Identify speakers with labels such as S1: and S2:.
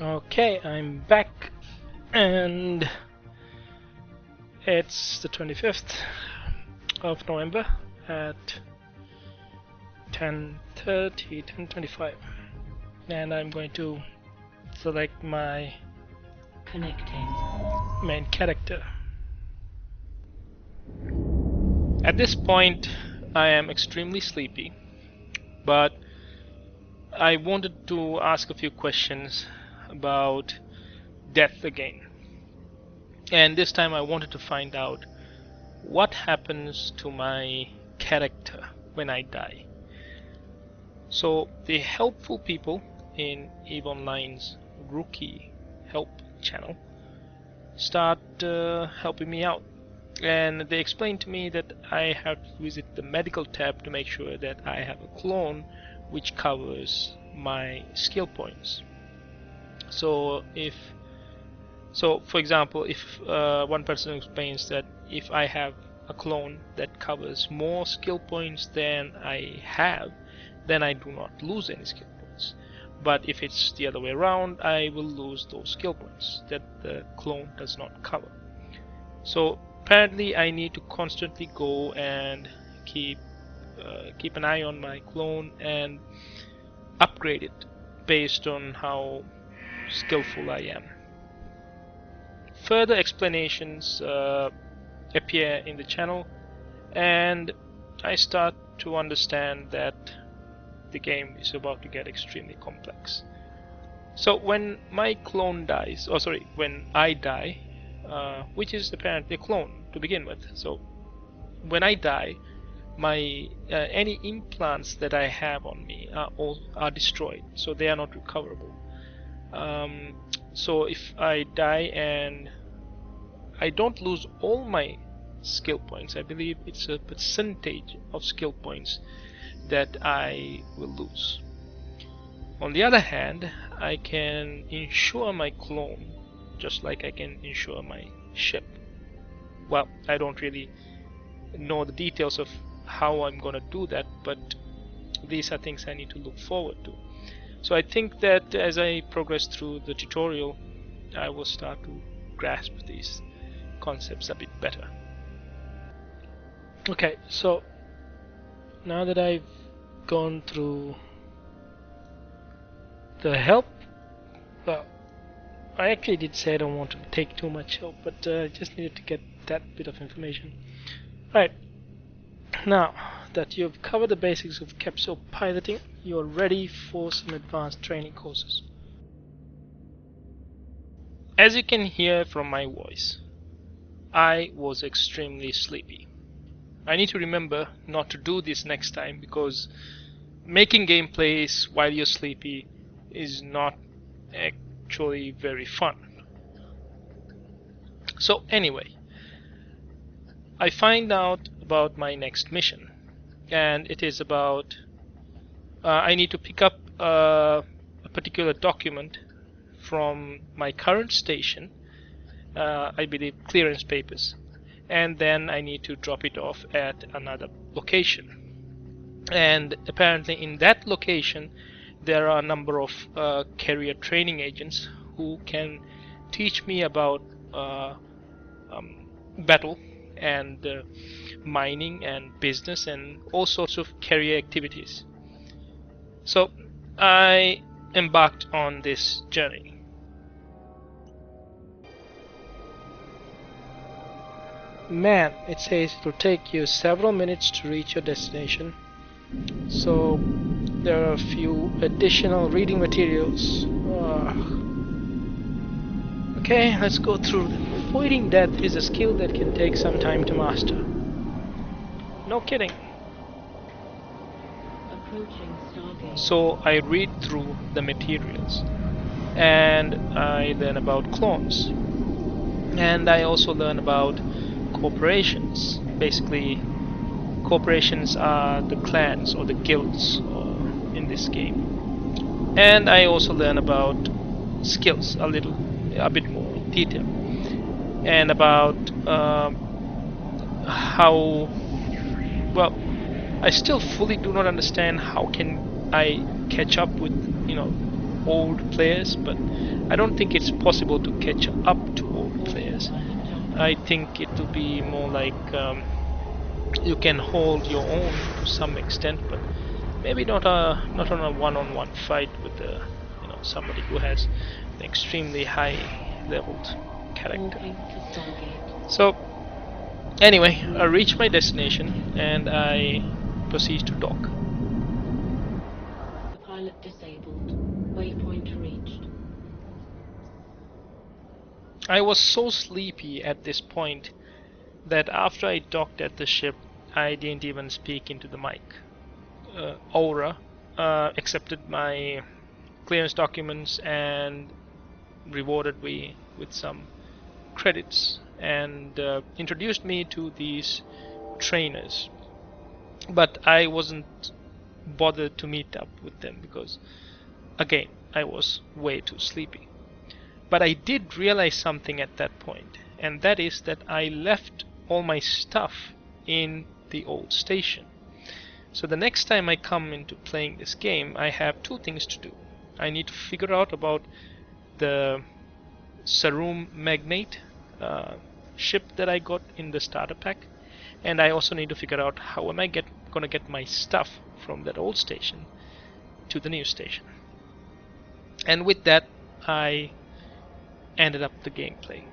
S1: Okay, I'm back, and it's the 25th of November at 10:25, and I'm going to select my main character. At this point, I am extremely sleepy, but I wanted to ask a few questions about death again. And this time I wanted to find out what happens to my character when I die. So the helpful people in EVE Online's Rookie Help channel start helping me out. And they explained to me that I have to visit the medical tab to make sure that I have a clone which covers my skill points. So for example, if one person explains that if I have a clone that covers more skill points than I have, then I do not lose any skill points. But if it's the other way around, I will lose those skill points that the clone does not cover. So apparently I need to constantly go and keep an eye on my clone and upgrade it based on how skillful I am. Further explanations appear in the channel, and I start to understand that the game is about to get extremely complex. So when my clone dies, when I die, which is apparently a clone to begin with, so when I die, my any implants that I have on me are destroyed, so they are not recoverable. So if I die and I don't lose all my skill points, I believe it's a percentage of skill points that I will lose. On the other hand, I can insure my clone just like I can insure my ship. Well, I don't really know the details of how I'm gonna do that, but these are things I need to look forward to. So I think that as I progress through the tutorial, I will start to grasp these concepts a bit better. Okay, so now that I've gone through the help, well, I actually did say I don't want to take too much help, but I just needed to get that bit of information. Right, now that you've covered the basics of capsule piloting, you're ready for some advanced training courses. As you can hear from my voice, I was extremely sleepy. I need to remember not to do this next time, because making gameplays while you're sleepy is not actually very fun. So anyway, I find out about my next mission, and it is about I need to pick up a particular document from my current station, I believe clearance papers, and then I need to drop it off at another location. And apparently in that location there are a number of carrier training agents who can teach me about battle and mining and business and all sorts of carrier activities. So I embarked on this journey. Man, it says it will take you several minutes to reach your destination. So there are a few additional reading materials. Okay, let's go through them. Avoiding death is a skill that can take some time to master. No kidding. So I read through the materials, and I learn about clones, and I also learn about corporations. Basically, corporations are the clans or the guilds in this game. And I also learn about skills a bit more in detail, and about how, well, I still fully do not understand how can I catch up with old players, but I don't think it's possible to catch up to old players. I think it will be more like you can hold your own to some extent, but maybe not on a one-on-one fight with somebody who has an extremely high leveled character. So anyway, I reach my destination and I proceed to dock.
S2: Pilot disabled. Waypoint reached.
S1: I was so sleepy at this point that after I docked at the ship, I didn't even speak into the mic. Aura accepted my clearance documents and rewarded me with some credits and introduced me to these trainers. But I wasn't bothered to meet up with them because, again, I was way too sleepy. But I did realize something at that point, and that is that I left all my stuff in the old station. So the next time I come into playing this game, I have two things to do. I need to figure out about the Sarum Magnate ship that I got in the starter pack, and I also need to figure out how am I gonna get my stuff from that old station to the new station. And with that, I ended up the gameplay.